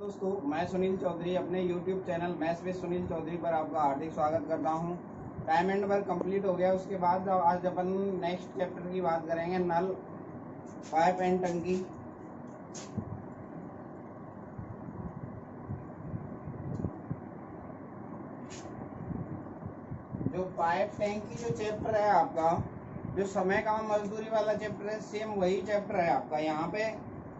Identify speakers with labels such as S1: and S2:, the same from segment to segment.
S1: दोस्तों, मैं सुनील चौधरी अपने YouTube channel maths with Sunil Chaudhary पर आपका हार्दिक स्वागत करता हूं। टाइम एंड वर्क कंप्लीट हो गया। उसके बाद आज अपन नेक्स्ट चैप्टर की बात करेंगे, नल, पाइप एंड टंकी। जो पाइप टैंक की जो चैप्टर है आपका, जो समय काम मजदूरी वाला चैप्टर है, सेम वही चैप्टर है आपका। यहाँ पे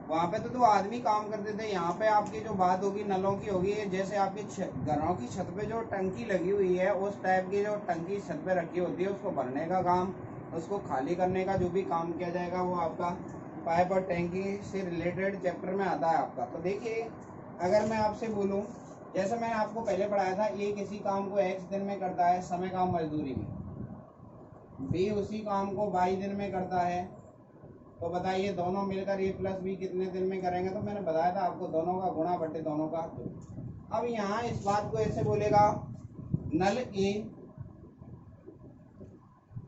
S1: वहाँ पे तो दो आदमी काम करते थे, यहाँ पे आपकी जो बात होगी नलों की होगी। जैसे आपके घरों की छत पे जो टंकी लगी हुई है, उस टाइप की जो टंकी छत पे रखी होती है, उसको भरने का काम, उसको खाली करने का जो भी काम किया जाएगा, वो आपका पाइप और टैंकी से रिलेटेड चैप्टर में आता है आपका। तो देखिए, अगर मैं आपसे बोलूँ, जैसे मैंने आपको पहले पढ़ाया था, ए किसी काम को x दिन में करता है समय काम मजदूरी में, बी उसी काम को y दिन में करता है, तो बताइए दोनों मिलकर ए प्लस बी कितने दिन में करेंगे। तो मैंने बताया था आपको, दोनों का गुणा बटे दोनों का दो। अब यहाँ इस बात को ऐसे बोलेगा, नल ए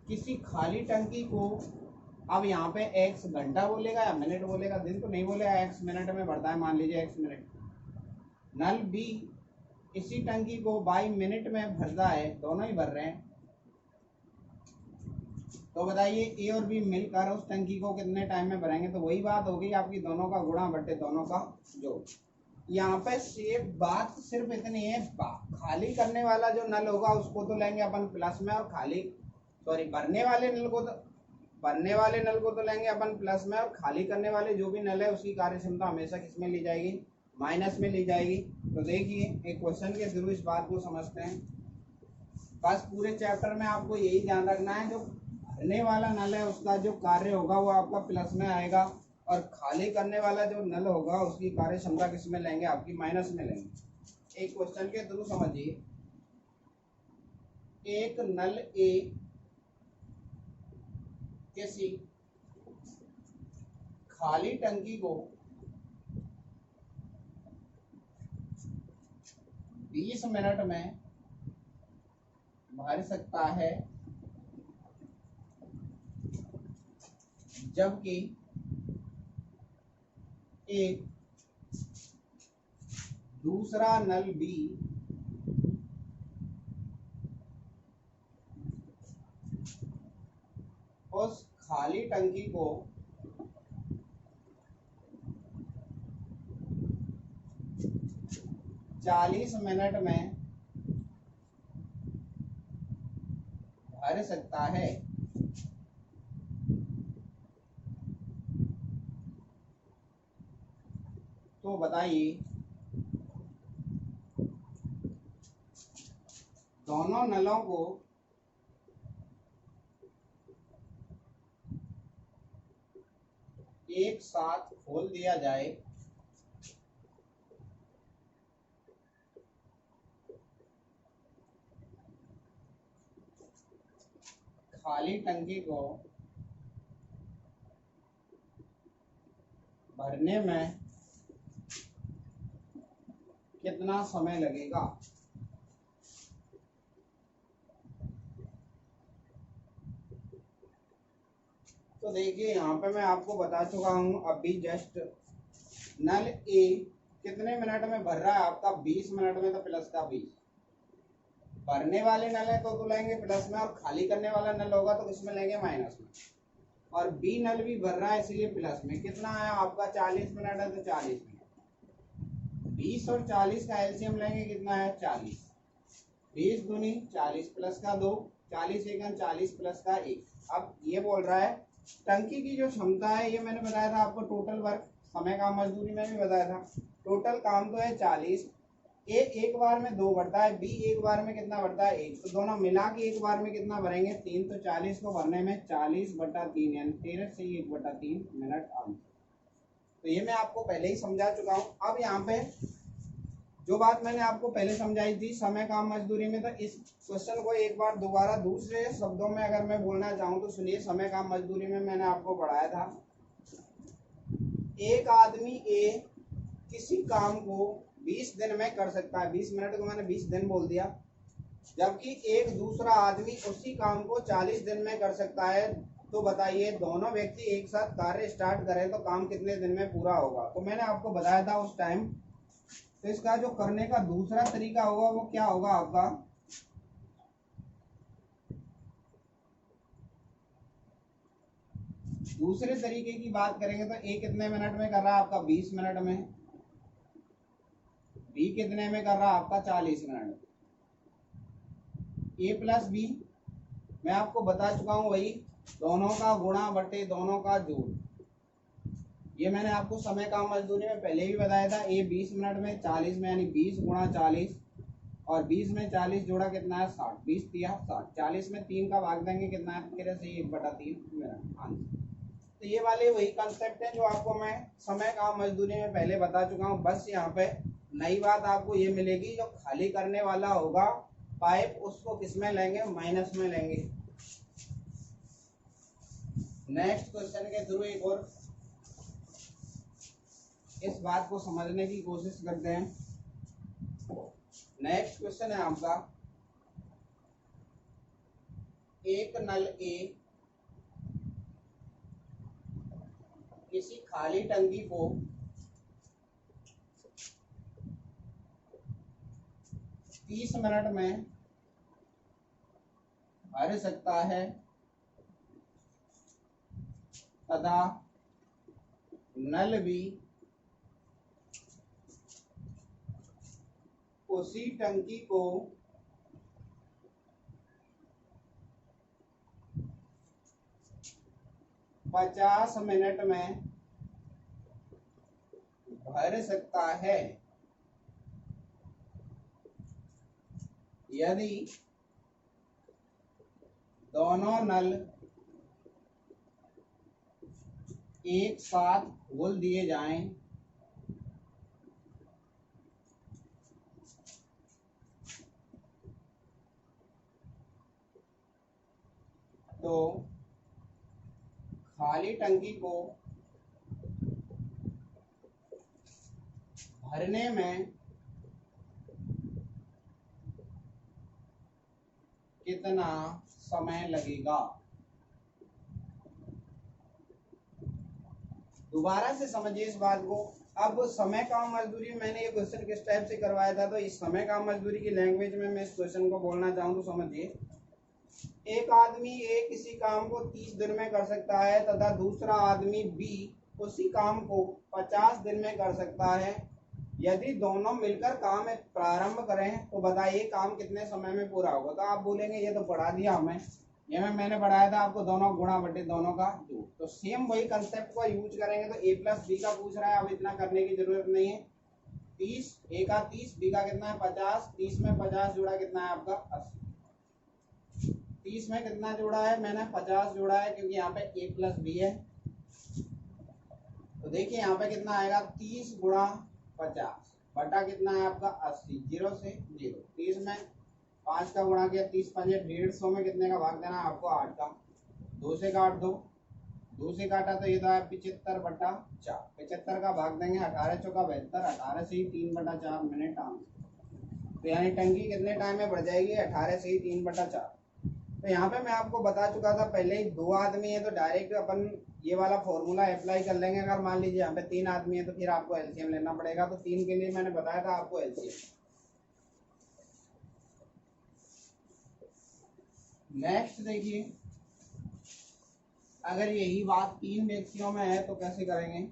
S1: किसी खाली टंकी को, अब यहाँ पे x घंटा बोलेगा या मिनट बोलेगा, दिन तो नहीं बोलेगा, x मिनट में बढ़ता है, मान लीजिए x मिनट। नल बी इसी टंकी को y मिनट में भरता है, दोनों ही भर रहे हैं। तो बताइए ए और बी मिलकर उस टंकी को कितने टाइम में भरेंगे। तो वही बात होगी आपकी, दोनों का गुणा बटे दोनों का जोड़। यहाँ पे सिर्फ बात सिर्फ इतनी है, खाली करने वाला जो नल होगा उसको तो लेंगे अपन प्लस में, और भरने वाले नल को तो लेंगे अपन प्लस में, और खाली करने वाले जो भी नल है उसकी कार्य क्षमता हमेशा किसमें ली जाएगी, माइनस में ली जाएगी। तो देखिए, एक क्वेश्चन के थ्रू इस बात को समझते हैं। बस पूरे चैप्टर में आपको यही ध्यान रखना है, जो भरने वाला नल है उसका जो कार्य होगा वो आपका प्लस में आएगा, और खाली करने वाला जो नल होगा उसकी कार्य क्षमता किस में लेंगे, आपकी माइनस में लेंगे। एक क्वेश्चन के थ्रू समझिए। एक नल ए किसी खाली टंकी को 20 मिनट में भर सकता है, जबकि एक दूसरा नल बी उस खाली टंकी को 40 मिनट में भर सकता है। तो बताइए, दोनों नलों को एक साथ खोल दिया जाए, खाली टंकी को भरने में कितना समय लगेगा। तो देखिए, यहाँ पे मैं आपको बता चुका हूँ अभी जस्ट, नल ए कितने मिनट में भर रहा है आपका, 20 मिनट में, तो प्लस का 20। भरने वाले नल है तो लेंगे प्लस में, और खाली करने वाला नल होगा तो किसमें लेंगे, माइनस में। और बी नल भी भर रहा है इसीलिए प्लस में। कितना आया आपका, 40 मिनट है तो 40 मिनट। 20 और 40 का एलसीएम लेंगे, कितना है, 40। 20 दूनी 40 प्लस का 2, 40 एकम 40 प्लस का 1। अब ये बोल रहा है टंकी की जो क्षमता है, ये मैंने बताया था आपको, टोटल वर्क समय काम मजदूरी में भी बताया था। टोटल काम तो है 40, ए एक बार में 2 बढ़ता है, बी एक बार में कितना बढ़ता है, 1। तो दोनों मिला के एक बार में कितना भरेंगे, 3। तो 40 को भरने में 40/3 यानी 13 से 1/3 मिनट आंसर। तो ये मैं आपको पहले ही समझा चुका हूँ। अब यहाँ पे जो बात मैंने आपको पहले समझाई थी समय काम मजदूरी में, तो इस क्वेश्चन को एक बार दोबारा दूसरे शब्दों में अगर मैं बोलना चाहूँ तो सुनिए। समय काम मजदूरी में मैंने आपको पढ़ाया था, एक आदमी ए किसी काम को 20 दिन में कर सकता है, 20 मिनट को मैंने 20 दिन बोल दिया, जबकि एक दूसरा आदमी उसी काम को 40 दिन में कर सकता है। तो बताइए, दोनों व्यक्ति एक साथ कार्य स्टार्ट करें तो काम कितने दिन में पूरा होगा। तो मैंने आपको बताया था उस टाइम तो इसका जो करने का दूसरा तरीका होगा वो क्या होगा आपका, दूसरे तरीके की बात करेंगे तो ए कितने मिनट में कर रहा है आपका 20 मिनट में, बी कितने में कर रहा है आपका 40 मिनट। ए प्लस बी मैं आपको बता चुका हूं, वही दोनों का गुणा बटे दोनों का जोड़। ये मैंने आपको समय काम मजदूरी में पहले भी बताया था। ए 20 मिनट में 40 में, यानी 20 गुणा 40, और 20 में 40 जोड़ा कितना है 60, 20 दिया 60, 40 में 3 का भाग देंगे कितना है तेरे से 1/3 मिनट आंसर। तो ये वाले वही कंसेप्ट है जो आपको मैं समय काम मजदूरी में पहले बता चुका हूँ। बस यहाँ पे नई बात आपको ये मिलेगी, जो खाली करने वाला होगा पाइप उसको किसमें लेंगे, माइनस में लेंगे। नेक्स्ट क्वेश्चन के थ्रू एक और इस बात को समझने की कोशिश करते हैं। नेक्स्ट क्वेश्चन है आपका, एक नल ए किसी खाली टंकी को 30 मिनट में भर सकता है तथा नल भी उसी टंकी को 50 मिनट में भर सकता है यदि दोनों नल एक साथ खोल दिए जाएं तो खाली टंकी को भरने में कितना समय लगेगा। दोबारा से समझिए इस बात को। अब समय काम मजदूरी मैंने ये क्वेश्चन किस टाइप से करवाया था, तो इस समय काम मजदूरी की लैंग्वेज में मैं इस क्वेश्चन को बोलना चाहूँ तो समझिए, एक आदमी ए किसी काम को 30 दिन में कर सकता है तथा दूसरा आदमी बी उसी काम को 50 दिन में कर सकता है। यदि दोनों मिलकर काम प्रारंभ करें तो बताइए काम कितने समय में पूरा होगा। तो आप बोलेंगे ये तो पढ़ा दिया हमें, ये मैंने पढ़ाया था आपको, दोनों गुणा बटे दोनों का जोड़। तो सेम वही कंसेप्ट को यूज करेंगे। तो ए प्लस बी का पूछ रहा है, अब इतना करने की जरूरत नहीं है। 30, ए का 30, बी का कितना है 50, 30 में 50 जोड़ा कितना है आपका 80, 30 में कितना जोड़ा है मैंने 50 जोड़ा है, क्योंकि यहाँ पे ए प्लस बी है। तो देखिए यहाँ पे कितना आएगा 30 गुणा 50 बटा कितना है आपका 80, 0 से 0। 30 में 5 का गुणा किया, 30 पंजे 150 में कितने का भाग देना है आपको 8 का, 2 से काट दो, 2 से काटा तो ये तो है 75 बटा 4, 75 का भाग देंगे 18 चौका 72, 18 से ही 3/4 मिनट आंसर। तो यानी टंकी कितने टाइम में बढ़ जाएगी 18 से ही 3/4। तो यहाँ पे मैं आपको बता चुका था पहले ही, 2 आदमी है तो डायरेक्ट अपन ये वाला फॉर्मूला अप्लाई कर लेंगे। अगर मान लीजिए यहाँ पे 3 आदमी है तो फिर आपको एलसीएम लेना पड़ेगा। तो 3 के लिए मैंने बताया था आपको एलसीएम। नेक्स्ट देखिए, अगर यही बात 3 व्यक्तियों में है तो कैसे करेंगे।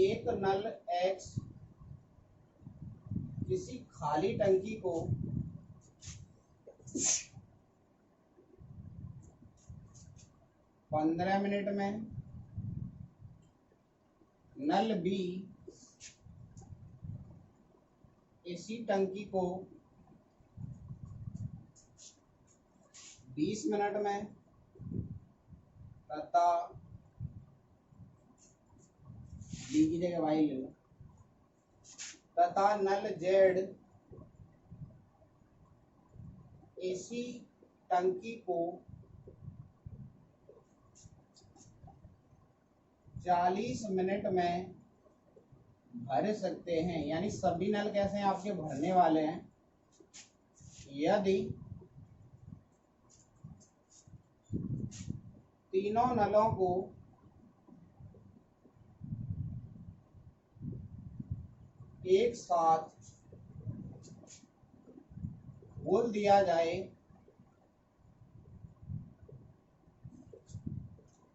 S1: एक नल X किसी खाली टंकी को 15 मिनट में, नल B इसी टंकी को 20 मिनट में तथा बी की जगह वाई ले लो, तथा नल Z इसी टंकी को 40 मिनट में भर सकते हैं। यानी सभी नल कैसे हैं आपके भरने वाले हैं। यदि तीनों नलों को एक साथ खोल दिया जाए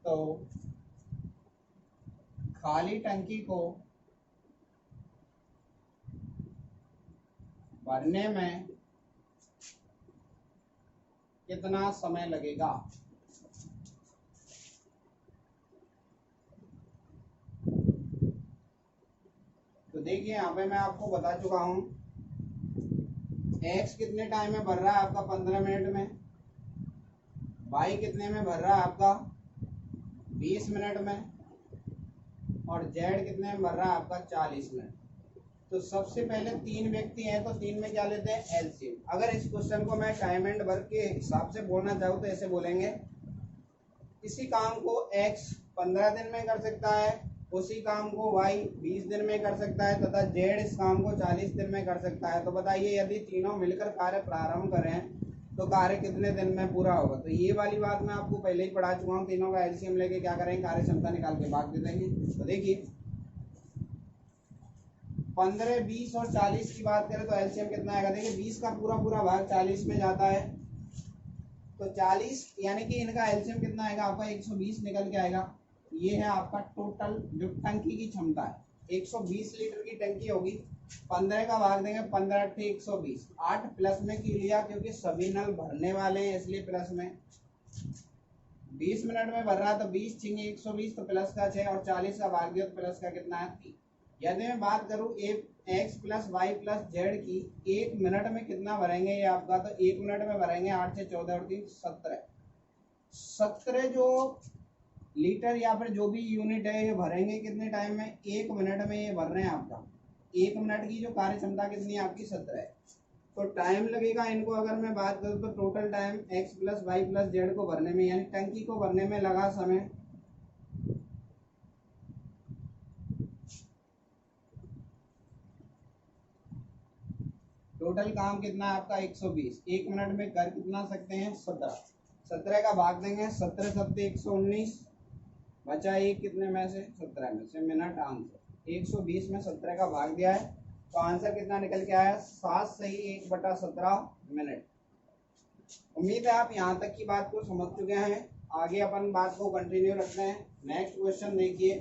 S1: तो खाली टंकी को भरने में कितना समय लगेगा। तो देखिए यहाँ पे मैं आपको बता चुका हूँ x कितने टाइम में भर रहा है आपका 15 मिनट में, y कितने में भर रहा है आपका 20 मिनट में, और z कितने में भर रहा है आपका 40 मिनट। तो सबसे पहले तीन व्यक्ति हैं तो तीन में क्या लेते हैं एलसीएम। अगर इस क्वेश्चन को मैं टाइम एंड वर्क के हिसाब से बोलना चाहूँ तो ऐसे बोलेंगे, इसी काम को x 15 दिन में कर सकता है, उसी काम को y 20 दिन में कर सकता है तथा z इस काम को 40 दिन में कर सकता है। तो बताइए यदि तीनों मिलकर कार्य प्रारंभ करें तो कार्य कितने दिन में पूरा होगा। तो ये वाली बात मैं आपको पहले ही पढ़ा चुका हूँ। तीनों का एलसीएम लेके क्या करेंगे, कार्य क्षमता निकाल के भाग दे देंगे। तो देखिए 15, 20 और 40 की बात करें तो एलसीएम कितना आएगा। देखिए 20 का पूरा पूरा भाग 40 में जाता है तो 40 यानी कि इनका एलसीएम कितना आएगा आपका 120 निकल के आएगा। ये है आपका टोटल जो टंकी की क्षमता है 120 लीटर की टंकी होगी। 15 का भाग देंगे 15 × 120, 8 प्लस में क्यों लिया क्योंकि सभी नल भरने वाले हैं इसलिए प्लस में। 20 मिनट में भर रहा है तो 20 छिंगे 120 तो प्लस का 6 और 40 का भाग दिया तो प्लस का कितना है 3। यदि मैं बात करूं x plus Y plus Z की, एक मिनट में कितना भरेंगे ये आपका, तो एक मिनट में भरेंगे 8 से 14 और 3 17 जो लीटर या फिर जो भी यूनिट है ये भरेंगे कितने टाइम में, एक मिनट में ये भर रहे हैं आपका। एक मिनट की जो कार्य क्षमता कितनी है आपकी 17 है। तो टाइम लगेगा इनको अगर मैं बात करूं तो total time x plus Y plus Z को भरने में यानी टंकी को भरने में लगा समय टोटल काम कितना है आपका 120। एक मिनट में कर कितना सकते हैं 17। 17 का भाग देंगे 17 सत्ते 119, बचा एक कितने में से 17 में से मिनट आंसर 120 में 17 का भाग दिया है तो आंसर कितना निकल के आया 7 सही 1/17 मिनट। उम्मीद है आप यहाँ तक की बात को समझ चुके हैं। आगे अपन बात को कंटिन्यू रखते हैं। नेक्स्ट क्वेश्चन देखिए,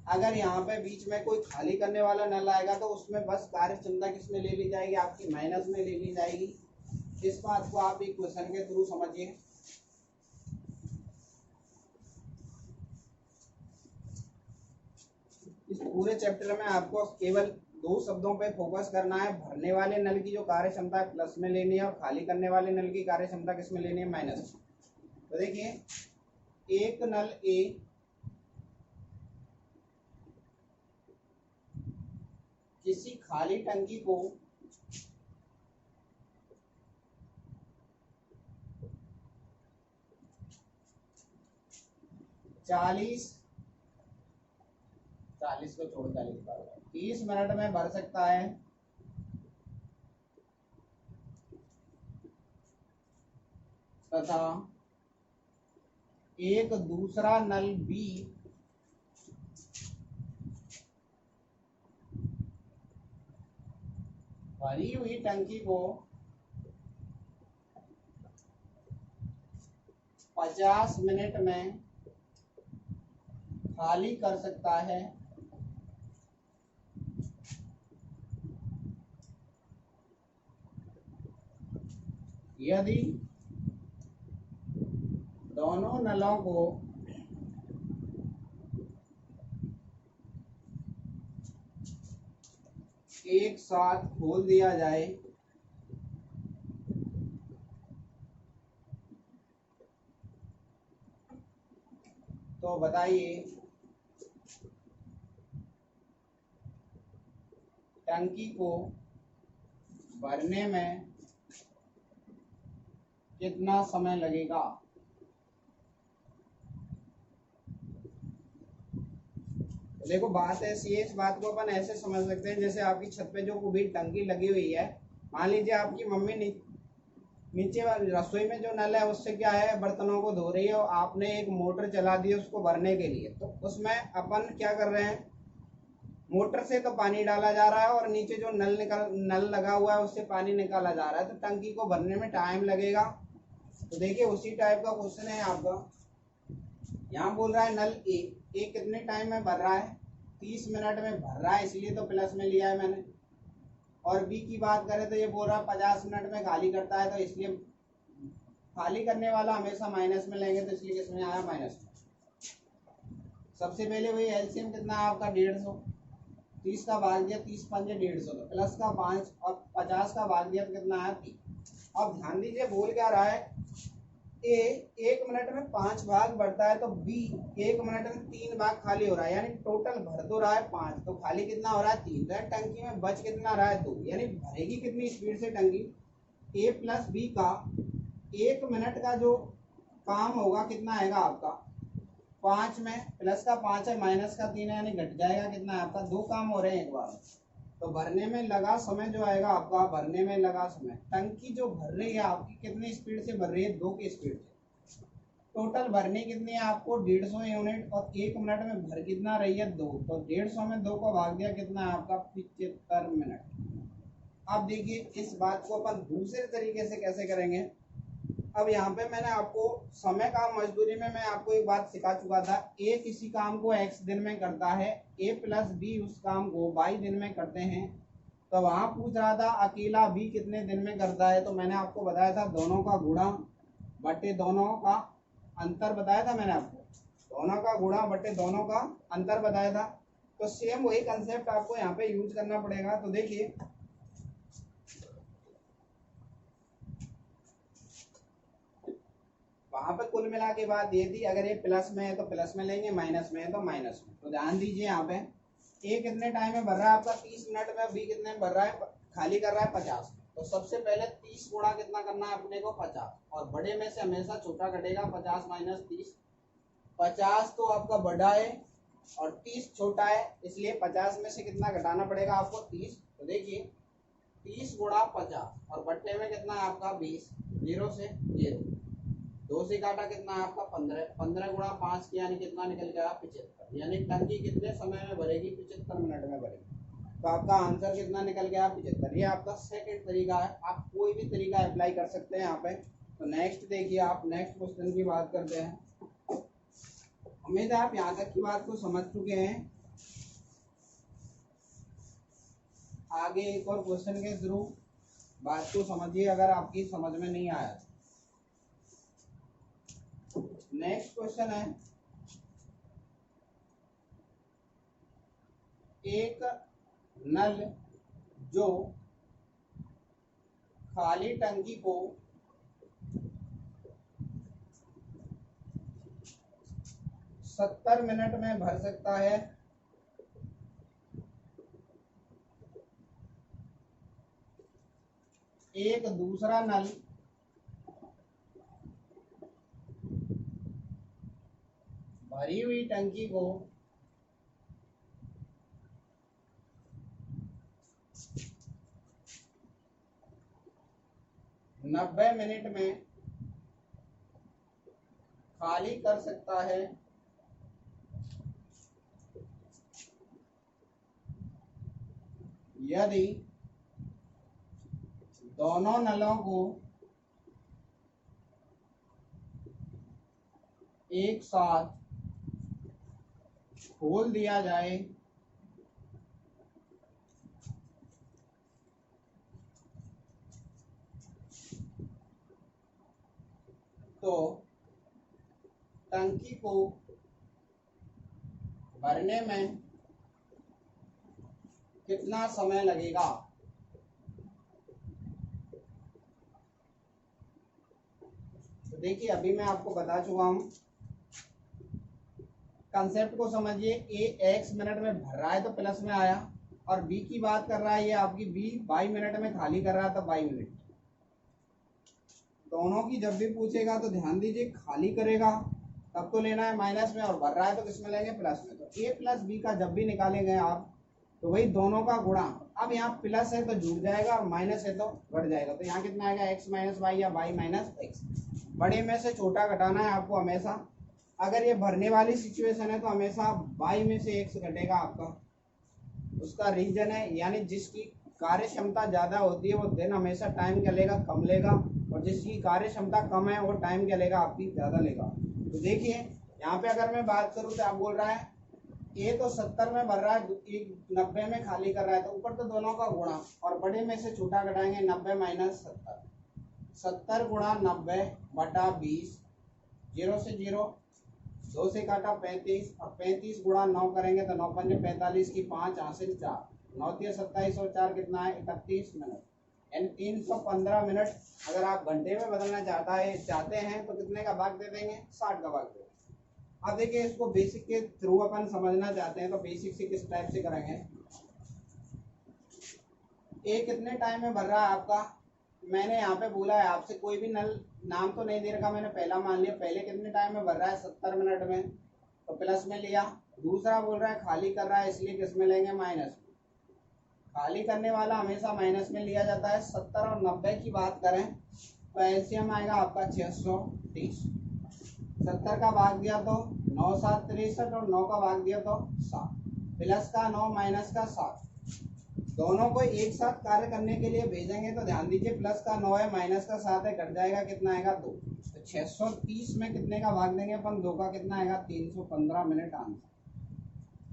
S1: अगर यहाँ पे बीच में कोई खाली करने वाला नल आएगा तो उसमें बस कार्य क्षमता किसमें ले ली जाएगी आपकी माइनस में ले ली जाएगी। इस बात को आप एक क्वेश्चन के थ्रू समझिए। इस पूरे चैप्टर में आपको केवल दो शब्दों पे फोकस करना है, भरने वाले नल की जो कार्य क्षमता है प्लस में लेनी है और खाली करने वाले नल की कार्य क्षमता किस में लेनी है माइनस। तो देखिए एक नल ए किसी खाली टंकी को चालीस को छोड़ 30 मिनट में भर सकता है तथा एक दूसरा नल बी भरी हुई टंकी को 50 मिनट में खाली कर सकता है यदि दोनों नलों को एक साथ खोल दिया जाए तो बताइए टंकी को भरने में कितना समय लगेगा। देखो बात ऐसी है, इस बात को अपन ऐसे समझ सकते हैं जैसे आपकी छत पे जो भी टंकी लगी हुई है, मान लीजिए आपकी मम्मी नीचे वाली रसोई में जो नल है उससे क्या है, बर्तनों को धो रही है और आपने एक मोटर चला दी उसको भरने के लिए, तो उसमें अपन क्या कर रहे हैं, मोटर से तो पानी डाला जा रहा है और नीचे जो नल लगा हुआ है उससे पानी निकाला जा रहा है, तो टंकी को भरने में टाइम लगेगा। तो देखिए उसी टाइप का क्वेश्चन है आपका। यहाँ बोल रहा है नल ए कितने टाइम में भर रहा है, 30 मिनट में भर रहा है, इसलिए तो प्लस में लिया है मैंने। और बी की बात करें तो ये बोल रहा है 50 मिनट में खाली करता है, तो इसलिए खाली करने वाला हमेशा माइनस में लेंगे, तो इसलिए किसमें आया, माइनस में। सबसे पहले वही एलसीएम कितना है आपका 150, 30 का भाग दिया 30 पंजे 150, तो प्लस का 5 और 50 का भाग दिया तो कितना आया 3। अब ध्यान दीजिए बोल क्या रहा है, ए 1 मिनट में 5 भाग बढ़ता है, तो बी 1 मिनट में 3 भाग खाली हो रहा है, यानी टोटल भर तो रहा है 5, तो खाली कितना हो रहा है 3, तो टंकी में बच कितना रहा है 2, यानी भरेगी कितनी स्पीड से टंकी। ए प्लस बी का 1 मिनट का जो काम होगा कितना आएगा आपका 5 में, प्लस का 5 है माइनस का 3 है, यानी घट जाएगा कितना है आपका 2 काम हो रहे हैं एक बार। तो भरने में लगा समय जो आएगा आपका, भरने में लगा समय, टंकी जो भर रही है आपकी कितनी स्पीड से भर रही है, 2 की स्पीड से। टोटल भरनी कितनी है आपको 150 यूनिट, और 1 मिनट में भर कितना रही है 2, तो 150 में 2 को भाग दिया कितना है आपका 75 मिनट। अब देखिए इस बात को अपन दूसरे तरीके से कैसे करेंगे। अब यहाँ पे मैंने आपको समय काम मजदूरी में मैं आपको एक बात सिखा चुका था, ए किसी काम को x दिन में करता है, ए प्लस बी उस काम को y दिन में करते हैं। तो वहां पूछ रहा था अकेला बी कितने दिन में करता है, तो मैंने आपको बताया था दोनों का गुणा बटे दोनों का अंतर बताया था मैंने आपको, दोनों का गुणा बटे दोनों का अंतर बताया था। तो सेम वही कंसेप्ट आपको यहाँ पे यूज करना पड़ेगा। तो देखिए वहां पे कुल मिला के बात ये थी, अगर ये प्लस में है तो प्लस में लेंगे, माइनस में है तो माइनस में। तो ध्यान दीजिए यहाँ पे ए कितने टाइम में भर रहा है आपका 30 मिनट में, बी कितने में भर रहा है, खाली कर रहा है 50। तो सबसे पहले 30 गुणा कितना करना है अपने को 50, और बड़े में से हमेशा छोटा घटेगा, 50 माइनस 30, 50 तो आपका बड़ा है और 30 छोटा है, इसलिए 50 में से कितना घटाना पड़ेगा आपको 30। तो देखिए 30 गुणा 50 और बट्टे में कितना है आपका 20, 0 से 0, 2 से काटा कितना है आपका 15, 15 गुणा 5 की यानी कितना निकल गया 75, यानी टंकी कितने समय में भरेगी 75 मिनट में भरेगी। तो आपका आंसर कितना निकल गया 75। ये आपका सेकंड तरीका है, आप कोई भी तरीका अप्लाई कर सकते हैं यहाँ पे। तो नेक्स्ट देखिए, आप नेक्स्ट क्वेश्चन की बात करते हैं। उम्मीद है आप यहाँ तक की बात को समझ चुके हैं। आगे एक और क्वेश्चन के थ्रू बात को समझिए अगर आपकी समझ में नहीं आया। नेक्स्ट क्वेश्चन है, एक नल जो खाली टंकी को 70 मिनट में भर सकता है, एक दूसरा नल भरी हुई टंकी को 90 मिनट में खाली कर सकता है, यदि दोनों नलों को एक साथ खोल दिया जाए, तो टंकी को भरने में कितना समय लगेगा। तो देखिए अभी मैं आपको बता चुका हूं, कंसेप्ट को समझिए। ए x मिनट में भर रहा है तो प्लस में आया, और बी की बात कर रहा है ये आपकी बी 22 मिनट में खाली कर रहा है तो 22 मिनट। दोनों की जब भी पूछेगा तो ध्यान दीजिए, खाली करेगा तब तो लेना है माइनस में, और भर रहा है तो किस में लेंगे प्लस में। तो ए प्लस बी का जब भी निकालेंगे आप तो वही दोनों का गुणा। अब यहाँ प्लस है तो जुड़ जाएगा और माइनस है तो बढ़ जाएगा। तो यहाँ कितना आएगा, x माइनस वाई या y माइनस एक्स। बड़े में से छोटा घटाना है आपको हमेशा। अगर ये भरने वाली सिचुएशन है तो हमेशा y में से x घटेगा आपका। उसका रीजन है यानी जिसकी कार्य क्षमता ज्यादा होती है वो दिन हमेशा टाइम क्या लेगा, कम लेगा, और जिसकी कार्य क्षमता कम है वो टाइम क्या लेगा, आपकी ज्यादा लेगा। तो देखिए यहाँ पे अगर मैं बात करूँ तो आप बोल रहा है ये तो 70 में भर रहा है, 90 में खाली कर रहा है, तो ऊपर तो दोनों का गुणा और बड़े में से छोटा घटाएंगे 90 माइनस 70, 70 गुणा 90 बटा 20, 0 से 0, 2 से काटा 35, और 35 गुणा 9 करेंगे तो 9 पंजे 45 की 5 हासिल 4, 9 तिया 27 और 4 कितना है 31 मिनट, यानी 315 मिनट। अगर आप घंटे में बदलना चाहते हैं तो कितने का भाग दे देंगे, 60 का भाग दे देंगे। अब देखिए इसको बेसिक के थ्रू अपन समझना चाहते हैं तो बेसिक से किस टाइप से करेंगे। ए कितने टाइम में भर रहा है आपका, मैंने यहाँ पे बोला है आपसे कोई भी नल नाम तो नहीं दे रखा, मैंने पहला मान लिया। पहले कितने टाइम में भर रहा है, 70 मिनट में, तो प्लस में लिया। दूसरा बोल रहा है खाली कर रहा है, इसलिए किस में लेंगे, माइनस में। खाली करने वाला हमेशा माइनस में लिया जाता है। 70 और 90 की बात करें तो एलसीएम आएगा आपका 630। 70 का भाग दिया तो 9 7 63 और 9 का भाग दिया तो 7, प्लस का 9 माइनस का 7, दोनों को एक साथ कार्य करने के लिए भेजेंगे तो ध्यान दीजिए प्लस का 9 है माइनस का 7 है, कट जाएगा, कितना आएगा 2। तो 630 में कितने का भाग देंगे अपन, 2 का, कितना आएगा 315 मिनट आंसर।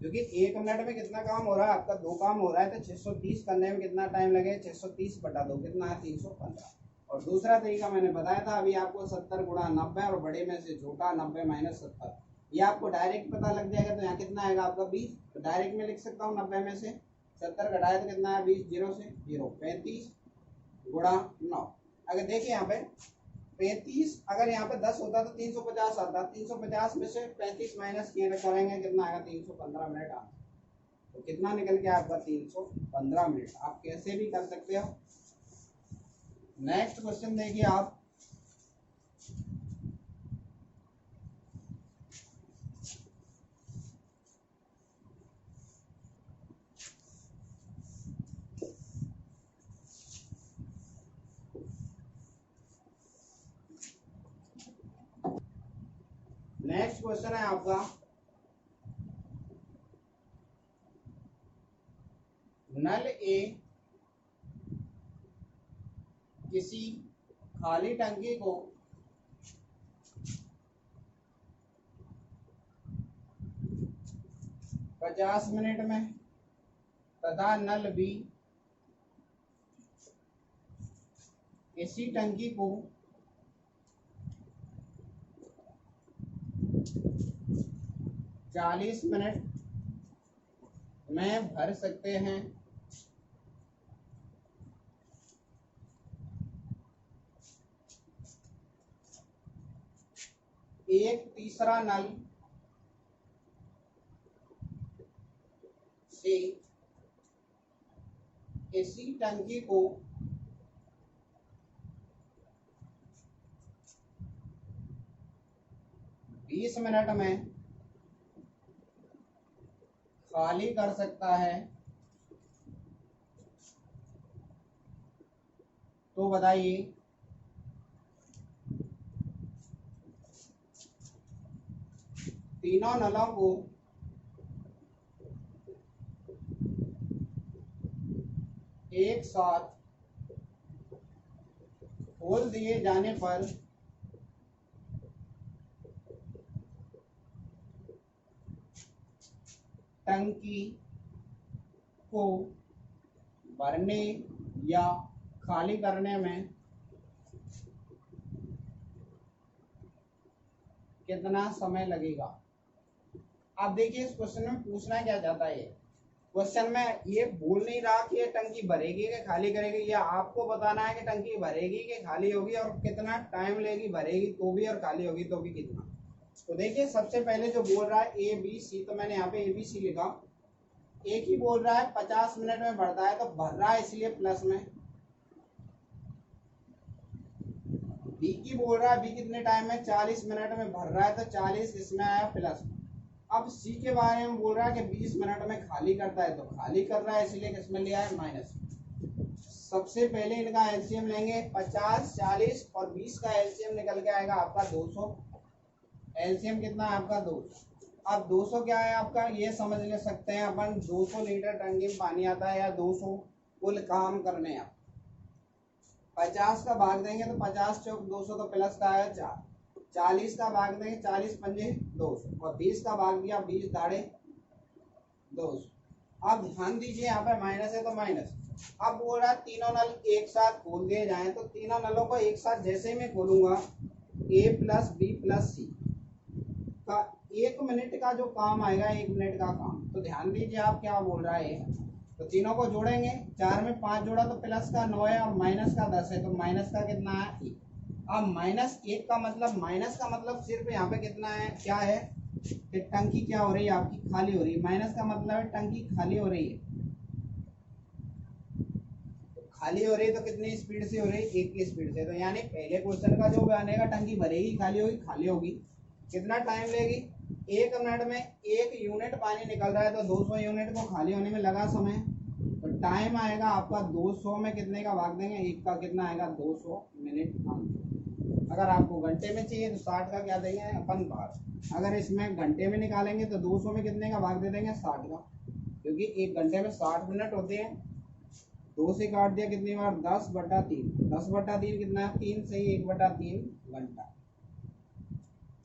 S1: क्योंकि 1 मिनट में कितना काम हो रहा है आपका, 2 काम हो रहा है, तो 630 करने में कितना टाइम लगे, 630 बटा 2 कितना है 315। और दूसरा तरीका मैंने बताया था अभी आपको, 70 गुणा 90 और बड़े में से छोटा 90 माइनस 70, ये आपको डायरेक्ट पता लग जाएगा। तो यहाँ कितना आएगा आपका 20, तो डायरेक्ट में लिख सकता हूँ 90 में से 70 घटाए तो कितना है 20, 0 से 0, 35 गुणा 9। अगर देखिए यहाँ पे 35, अगर यहाँ पे 10 होता तो 350 आता, 350 में से 35 माइनस किए करेंगे कितना आएगा 315 मिनट आंसर। तो कितना निकल गया आपका 315 मिनट। आप कैसे भी कर सकते हो। नेक्स्ट क्वेश्चन देखिए आप, नेक्स्ट क्वेश्चन है आपका, नल ए किसी खाली टंकी को 50 मिनट में तथा नल बी इसी टंकी को 40 मिनट में भर सकते हैं, एक तीसरा नल से इसी टंकी को 20 मिनट में खाली कर सकता है, तो बताइए तीनों नलों को एक साथ खोल दिए जाने पर टंकी को भरने या खाली करने में कितना समय लगेगा। आप देखिए इस क्वेश्चन में पूछना क्या चाहता है। क्वेश्चन में ये बोल नहीं रहा कि ये टंकी भरेगी कि खाली करेगी, या आपको बताना है कि टंकी भरेगी कि खाली होगी और कितना टाइम लेगी, भरेगी तो भी और खाली होगी तो भी कितना। तो देखिए सबसे पहले जो बोल रहा है ए बी सी, तो मैंने यहाँ पे ए बी सी लिखा। एक ही बोल रहा है 50 मिनट में भरता है तो भर रहा है इसलिए प्लस में। बी की बोल रहा है बी कितने टाइम में 40 मिनट में भर रहा है तो 40 इसमें आया प्लस में। अब सी के बारे में बोल रहा है कि 20 मिनट में खाली करता है, तो खाली कर रहा है इसलिए किसमें लिया है माइनस। सबसे पहले इनका एलसीएम लेंगे 50, 40 और 20 का एलसीएम निकल के आएगा आपका 200। एलसीएम कितना है आपका 200। अब 200 क्या है आपका, ये समझ ले सकते हैं अपन 200 लीटर टंकी में पानी आता है या 200 कुल काम करने आप 50 का भाग देंगे तो 50 चौक 200 तो प्लस का है 4, 40 का भाग देंगे 40 पंजे 200 और 20 का भाग दिया 20 दाड़े 200। अब ध्यान दीजिए यहाँ पे माइनस है तो माइनस। अब बोल रहा है तीनों नल एक साथ खोल दिए जाएं, तो तीनों नलों को एक साथ जैसे ही मैं खोलूंगा A प्लस बी प्लस सी का 1 मिनट का जो काम आएगा, 1 मिनट का काम, तो ध्यान दीजिए आप क्या बोल रहा है। तो तीनों को जोड़ेंगे, 4 में 5 जोड़ा तो प्लस का 9 है और माइनस का 10 है, तो माइनस का कितना है 1। अब -1 का मतलब, माइनस का मतलब सिर्फ यहाँ पे कितना है, क्या है कि टंकी क्या हो रही है आपकी, खाली हो रही है। माइनस का मतलब है टंकी खाली हो रही है। खाली हो रही है तो कितनी स्पीड से हो रही है, 1 की स्पीड से। तो यानी पहले क्वेश्चन का जो बनेगा, टंकी भरेगी खाली होगी, खाली होगी, कितना टाइम लेगी, 1 मिनट में 1 यूनिट पानी निकल रहा है, तो 200 यूनिट को खाली होने में लगा समय, तो टाइम आएगा आपका 200 में कितने का भाग देंगे, 1 का कितना आएगा 200 मिनट। अगर आपको घंटे में चाहिए तो 60 का क्या देंगे अपन भाग, अगर इसमें घंटे में निकालेंगे तो 200 में कितने का भाग दे देंगे 60 का, क्योंकि 1 घंटे में 60 मिनट होते हैं। 2 से काट दिया कितनी बार, 10/3, 10/3 कितना है 3 से ही 1/3 घंटा।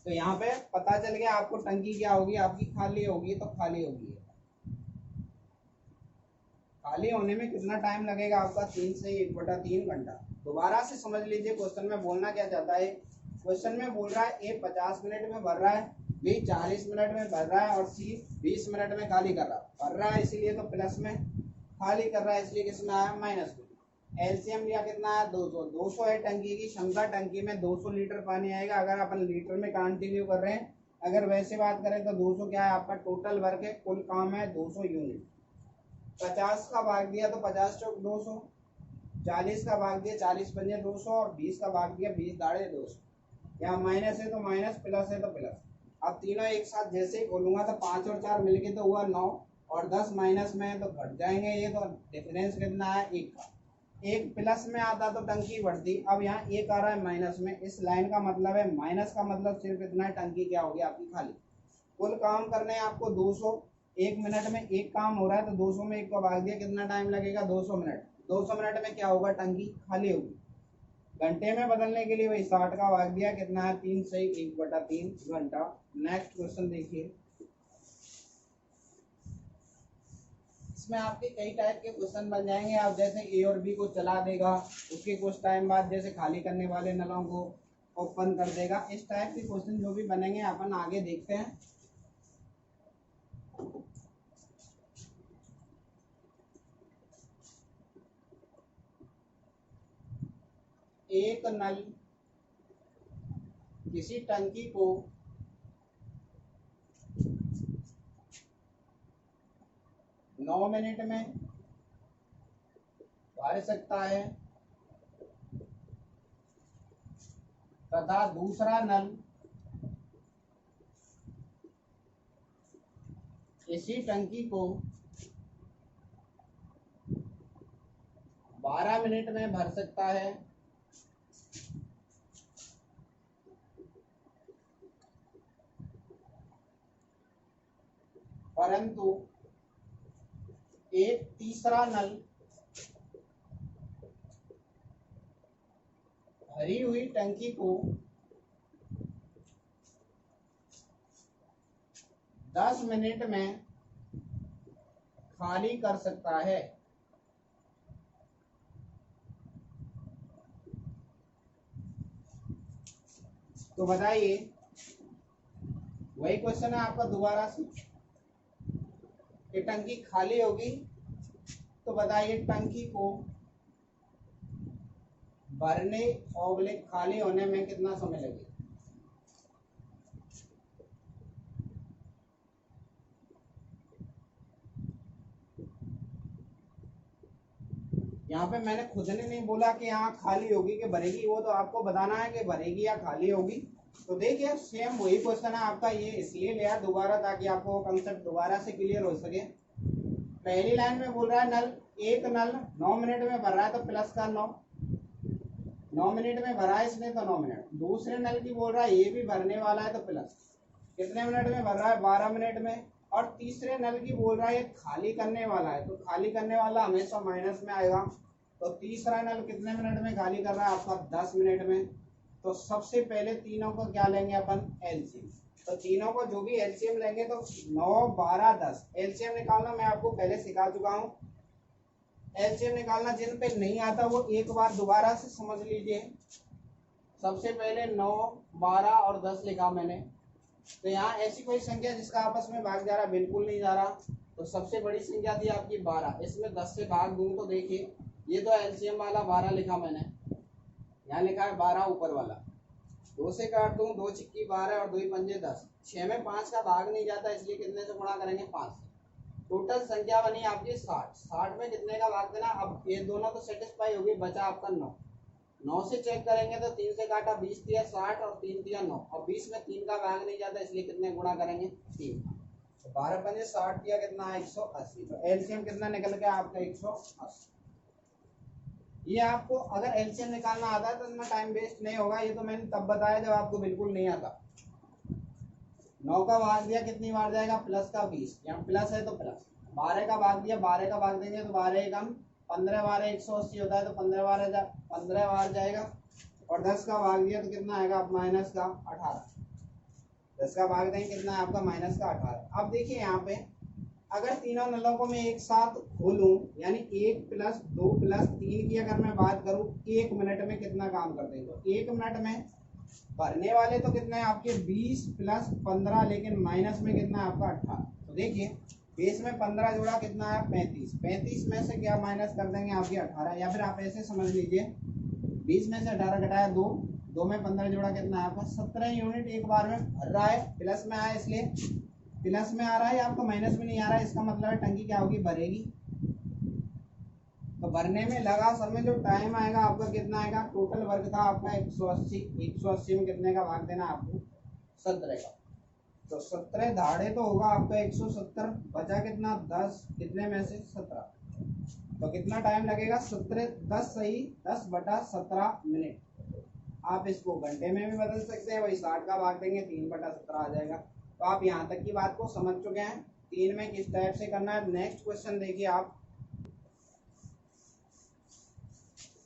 S1: तो यहाँ पे पता चल गया आपको टंकी क्या होगी आपकी, खाली होगी, तो खाली होगी, खाली होने में कितना टाइम लगेगा आपका, 3 से 1/3 घंटा। दोबारा से समझ लीजिए क्वेश्चन में बोलना क्या चाहता है। क्वेश्चन में बोल रहा है ए 50 मिनट में भर रहा है, बी 40 मिनट में भर रहा है और सी 20 मिनट में खाली कर रहा है। भर रहा है इसीलिए तो प्लस में, खाली कर रहा है इसलिए किसमें आया माइनस में। एलसीएम लिया कितना है 200, 200 है टंकी की क्षमता, टंकी में 200 लीटर पानी आएगा। अगर अपन लीटर में कंटिन्यू कर रहे हैं, अगर वैसे बात करें तो 200 क्या है आपका टोटल वर्क है, कुल काम है 200 यूनिट। 50 का भाग दिया तो 50 चौक 200, 40 का भाग दिया 40 पंजे 200 और 20 का भाग दिया 20 दाड़े 200। यहाँ माइनस है तो माइनस, प्लस है तो प्लस। अब तीनों एक साथ जैसे ही खोलूंगा तो 5 और 4 मिलके तो हुआ 9 और 10 माइनस में तो घट जाएंगे ये, तो डिफरेंस कितना है 1 का। 1 प्लस में आता तो टंकी बढ़ती, अब यहाँ 1 आ रहा है माइनस में, इस लाइन का मतलब है माइनस का मतलब सिर्फ इतना है टंकी क्या होगी आपकी खाली। कुल काम करने हैं आपको 200, 1 मिनट में 1 काम हो रहा है, तो 200 में 1 को भाग दिया कितना टाइम लगेगा 200 मिनट। 200 मिनट में क्या होगा टंकी खाली होगी। घंटे में बदलने के लिए वही 60 का भाग दिया कितना है 3 से 1/3 घंटा। नेक्स्ट क्वेश्चन देखिए, इसमें आपके कई टाइप के क्वेश्चन बन जाएंगे। आप जैसे ए और बी को चला देगा, उसके कुछ टाइम बाद जैसे खाली करने वाले नलों को ओपन कर देगा। इस टाइप के क्वेश्चन जो भी बनेंगे अपन आगे देखते हैं। एक नल किसी टंकी को 9 मिनट में भर सकता है तथा दूसरा नल इसी टंकी को 12 मिनट में भर सकता है, परंतु एक तीसरा नल भरी हुई टंकी को 10 मिनट में खाली कर सकता है। तो बताइए, वही क्वेश्चन है आपका दोबारा से, कि टंकी खाली होगी, तो बताइए टंकी को भरने और खाली होने में कितना समय लगेगा। यहाँ पे मैंने खुद ने नहीं बोला कि यहाँ खाली होगी कि भरेगी, वो तो आपको बताना है कि भरेगी या खाली होगी। तो देखिए सेम वही क्वेश्चन है आपका, ये इसलिए लिया दोबारा ताकि आपको कंसेप्ट दोबारा से क्लियर हो सके। पहली लाइन में बोल रहा है नल, एक नल 9 मिनट में भर रहा है तो प्लस का 9 मिनट में भरा है इसने तो 9 मिनट। दूसरे नल की बोल रहा है ये भी भरने वाला है तो प्लस कितने मिनट में भर रहा है, 12 मिनट में। और तीसरे नल की बोल रहा है ये खाली करने वाला है, तो खाली करने वाला हमेशा माइनस में आएगा। तो तीसरा नल कितने मिनट में खाली कर रहा है आपका, 10 मिनट में। तो सबसे पहले तीनों को क्या लेंगे अपन, एलसीएम। तो तीनों को जो भी एलसीएम लेंगे तो 9, 12, 10 एलसीएम निकालना मैं आपको पहले सिखा चुका हूँ। एलसीएम निकालना जिन पे नहीं आता वो एक बार दोबारा से समझ लीजिए। सबसे पहले 9, 12 और 10 लिखा मैंने। तो यहाँ ऐसी कोई संख्या जिसका आपस में भाग जा रहा, बिल्कुल नहीं जा रहा। तो सबसे बड़ी संख्या थी आपकी 12, इसमें 10 से भाग दूं तो देखिए ये तो एलसीएम वाला 12 लिखा मैंने, यहाँ लिखा है 12 ऊपर वाला। 2 से काट दूं, 2 चिक्की 12 और 2 पंजे 10। 6 में 5 का भाग नहीं जाता, इसलिए कितने से गुणा करेंगे, 5 से। टोटल संख्या बनी आपकी 60। 60 में कितने का भाग देना, अब ये दोनों तो सेटिस्फाई होगी, बचा आपका 9। 9 से चेक करेंगे तो 3 से काटा, 20 दिया 60 और 3 दिया 9। और 20 में 3 का भाग नहीं जाता, इसलिए कितने गुणा करेंगे, 3। तो 12 पंजे 60 दिया कितना है, 180। तो एलसीएम कितना निकल गया आपका, 180। ये आपको अगर एलसीएम निकालना आता है तो इतना टाइम वेस्ट नहीं होगा। ये तो मैंने तब बताया जब आपको बिल्कुल नहीं आता। 9 का भाग दिया कितनी बार जाएगा, प्लस का 20, यहाँ प्लस है तो प्लस। 12 का भाग दिया, 12 का भाग देंगे तो 12 कम, 15 12 180 होता है तो 15 बार जाएगा। और 10 का भाग दिया तो कितना आएगा, माइनस का 18। 10 का भाग देंगे कितना है आपका, माइनस का 18। अब देखिए यहाँ पे अगर तीनों नलों को मैं एक साथ खोलूं, यानी 1 + 2 + 3 की अगर मैं बात करूं, 1 मिनट में कितना काम करते हैं, तो 1 मिनट में भरने वाले तो कितने हैं आपके 20 + 15, लेकिन माइनस में कितना है आपका 18। तो देखिए बेस में 15 जोड़ा कितना है, 35। 35 में से क्या माइनस कर देंगे आपके 18, या फिर आप ऐसे समझ लीजिए 20 में से 18 घटाया 2, 2 में 15 जोड़ा कितना है आपका 17 यूनिट एक बार में भर रहा है। प्लस में आया इसलिए प्लस में आ रहा है, आपका माइनस में नहीं आ रहा है, इसका मतलब है टंकी क्या होगी, भरेगी। तो भरने में लगा समय जो टाइम आएगा आपका कितना आएगा, टोटल वर्क था आपका 180। 180 में कितने का भाग देना आपको, 17 का। तो 17 दाढ़े तो होगा आपका 170, बचा कितना 10, कितने में से 17। तो कितना टाइम लगेगा, 17 10 सही 10/17 मिनट। आप इसको घंटे में भी बदल सकते हैं, वही 60 का भाग देंगे 3/17 आ जाएगा। तो आप यहाँ तक की बात को समझ चुके हैं, 3 में किस टाइप से करना है। नेक्स्ट क्वेश्चन देखिए आप,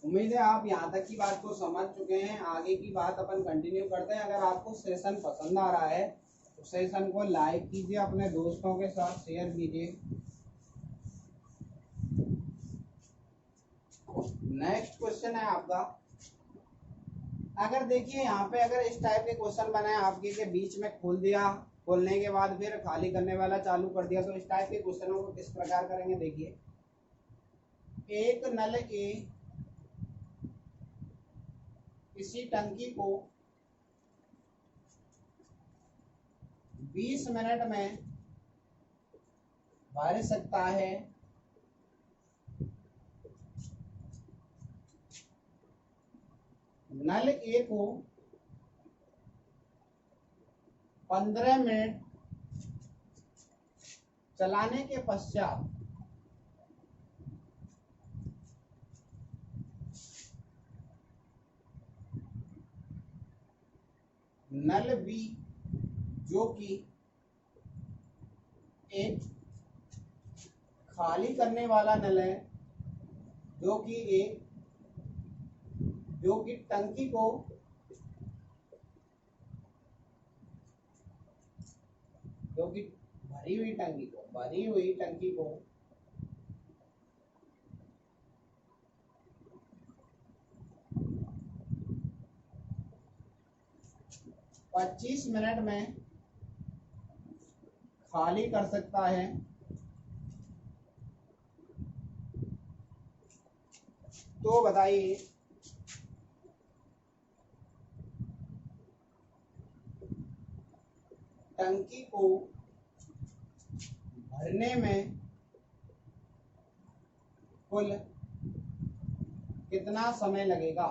S1: उम्मीद है आप यहाँ तक की बात को समझ चुके हैं। आगे की बात अपन कंटिन्यू करते हैं। अगर आपको सेशन पसंद आ रहा है तो सेशन को लाइक कीजिए, अपने दोस्तों के साथ शेयर कीजिए। नेक्स्ट क्वेश्चन है आपका, अगर देखिए यहाँ पे अगर इस टाइप के क्वेश्चन बनाए आपके के बीच में खोल दिया, खोलने के बाद फिर खाली करने वाला चालू कर दिया, तो इस टाइप के क्वेश्चनों को किस प्रकार करेंगे। देखिए एक नल ए किसी टंकी को 20 मिनट में भर सकता है, नल ए को 15 मिनट चलाने के पश्चात नल बी जो कि एक खाली करने वाला नल है, जो कि टंकी को भरी हुई टंकी को 25 मिनट में खाली कर सकता है, तो बताइए टंकी को भरने में कुल कितना समय लगेगा।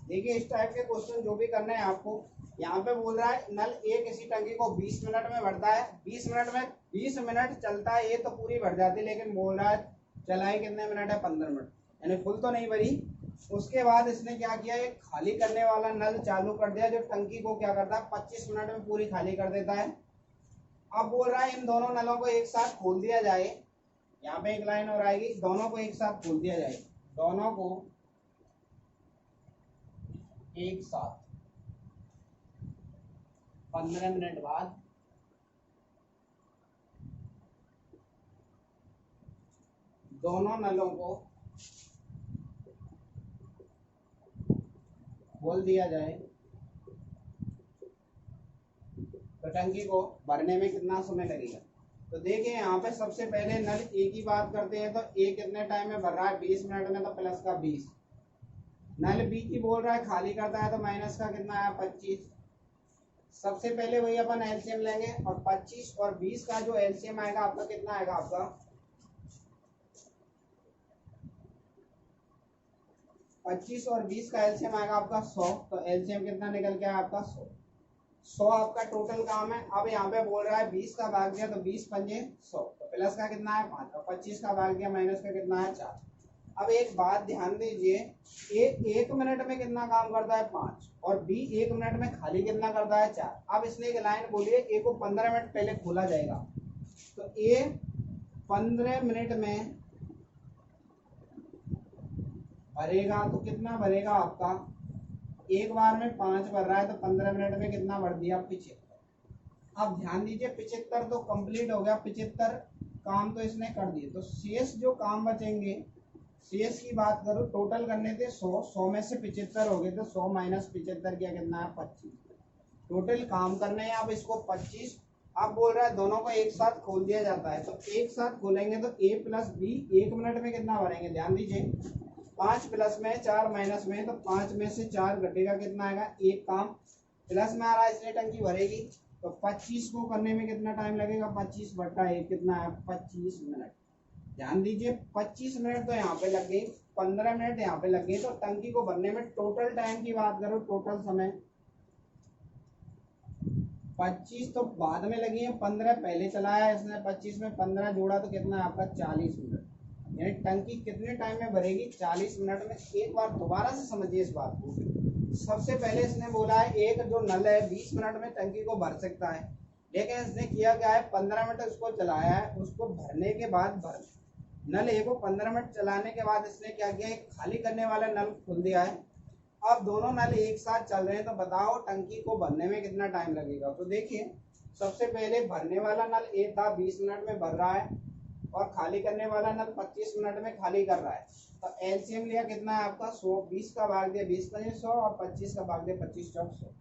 S1: देखिए इस टाइप के क्वेश्चन जो भी करने हैं आपको, यहाँ पे बोल रहा है नल ए किसी टंकी को 20 मिनट में भरता है, 20 मिनट में 20 मिनट चलता है, ये तो पूरी भर जाती है, लेकिन बोल रहा है चलाए कितने मिनट है, 15 मिनट, यानी फुल तो नहीं भरी। उसके बाद इसने क्या किया, एक खाली करने वाला नल चालू कर दिया जो टंकी को क्या करता है 25 मिनट में पूरी खाली कर देता है। अब बोल रहा है इन दोनों नलों को एक साथ खोल दिया जाए, यहाँ पे एक लाइन और आएगी, दोनों को एक साथ खोल दिया जाए, दोनों को एक साथ 15 मिनट बाद दोनों नलों को खोल दिया जाए तो टंकी को भरने में कितना समय लगेगा। तो देखिए यहाँ पे सबसे पहले नल ए की बात करते हैं, तो ए कितने टाइम में भर रहा है 20 मिनट में, तो प्लस का 20। नल बी की बोल रहा है खाली करता है, तो माइनस का कितना है 25। सबसे पहले वही अपन एलसीएम लेंगे, और 25 और 20 का जो एलसीएम आएगा आपका कितना आएगा, आपका 25 और 20 का एलसीएम आएगा आपका 100, तो एलसीएम कितना निकल के आया आपका 100 आपका टोटल काम है। अब यहाँ पे बोल रहा है 20 का भाग दिया तो 20 पंजे 100, तो प्लस का कितना है 5, और 25 का भाग दिया माइनस का कितना है 4। अब एक बात ध्यान दीजिए, ए 1 मिनट में कितना काम करता है 5, और बी 1 मिनट में खाली कितना करता है 4। अब इसने एक लाइन बोली है ए को 15 मिनट पहले खोला जाएगा, तो ए 15 मिनट में भरेगा, तो कितना भरेगा आपका, एक बार में 5 भर रहा है, तो 15 मिनट में कितना भर दिया 75। अब ध्यान दीजिए 75 तो कंप्लीट हो गया, 75 काम तो इसने कर दिए, तो शेष जो काम बचेंगे, शेष की बात करो टोटल करने थे 100 में से 75 हो गए, तो 100 माइनस 75 किया कितना है 25। टोटल काम करने हैं अब इसको 25। अब बोल रहा है दोनों को एक साथ खोल दिया जाता है, तो एक साथ खोलेंगे तो ए प्लस बी 1 मिनट में कितना भरेंगे, ध्यान दीजिए 5 प्लस में 4 माइनस में, तो 5 में से 4 घटेगा कितना आएगा, एक काम प्लस में आ रहा है इसलिए टंकी भरेगी, तो 25 को करने में कितना टाइम लगेगा, 25/1 कितना है 25 मिनट। ध्यान दीजिए 25 मिनट तो यहाँ पे लग गई, 15 मिनट यहाँ पे लग गई, तो टंकी को भरने में टोटल टाइम की बात करो, टोटल समय 25 तो बाद में लगी है, 15 पहले चलाया इसने, 25 में 15 जोड़ा तो कितना है आपका 40 मिनट, यानी टंकी कितने टाइम में भरेगी 40 मिनट में। एक बार दोबारा से समझिए इस बात को, सबसे पहले इसने बोला है एक जो नल है 20 मिनट में टंकी को भर सकता है, लेकिन इसने किया क्या है 15 मिनट उसको चलाया है, उसको भरने के बाद नल ए को 15 मिनट चलाने के बाद इसने क्या किया, एक खाली करने वाला नल खोल दिया है। अब दोनों नल एक साथ चल रहे हैं, तो बताओ टंकी को भरने में कितना टाइम लगेगा। तो देखिए सबसे पहले भरने वाला नल ए था 20 मिनट में भर रहा है, और खाली करने वाला नल 25 मिनट में खाली कर रहा है, तो एलसीएम लिया कितना है आपका 100, 20 का भाग दिया 20 पंजे 100, और 25 का भाग दिया 25 चौक 100,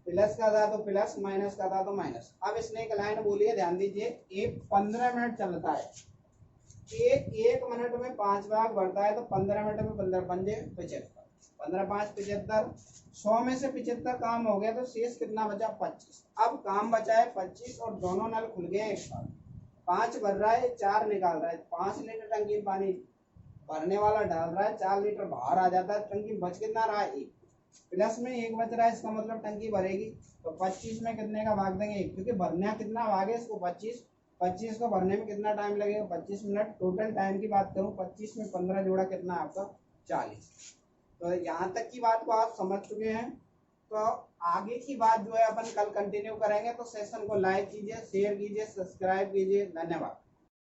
S1: प्लस का था तो प्लस, माइनस का था तो माइनस। अब इसने एक लाइन बोली है, ध्यान दीजिए ए 15 मिनट चलता है, एक मिनट में 5 भाग भरता है, तो 15 मिनट में 15 पंजे 75, 15 5 75, 100 में से 75 काम हो गया, तो शेष कितना बचा 25। अब काम बचा है 25, और दोनों नल खुल गए एक साथ, 5 भर रहा है 4 निकाल रहा है, 5 लीटर टंकी में पानी भरने वाला डाल रहा है, 4 लीटर बाहर आ जाता है, टंकी बच कितना रहा है 1, प्लस में 1 बच रहा है, इसका मतलब टंकी भरेगी, तो 25 में कितने का भाग देंगे 1, क्योंकि भरना कितना भाग है इसको 25 को भरने में कितना टाइम लगेगा 25 मिनट। टोटल टाइम की बात करूं 25 में 15 जोड़ा कितना आपका 40। तो यहाँ तक की बात को आप समझ चुके हैं, तो आगे की बात जो है अपन कल कंटिन्यू करेंगे, तो सेशन को लाइक कीजिए, शेयर कीजिए, सब्सक्राइब कीजिए। धन्यवाद।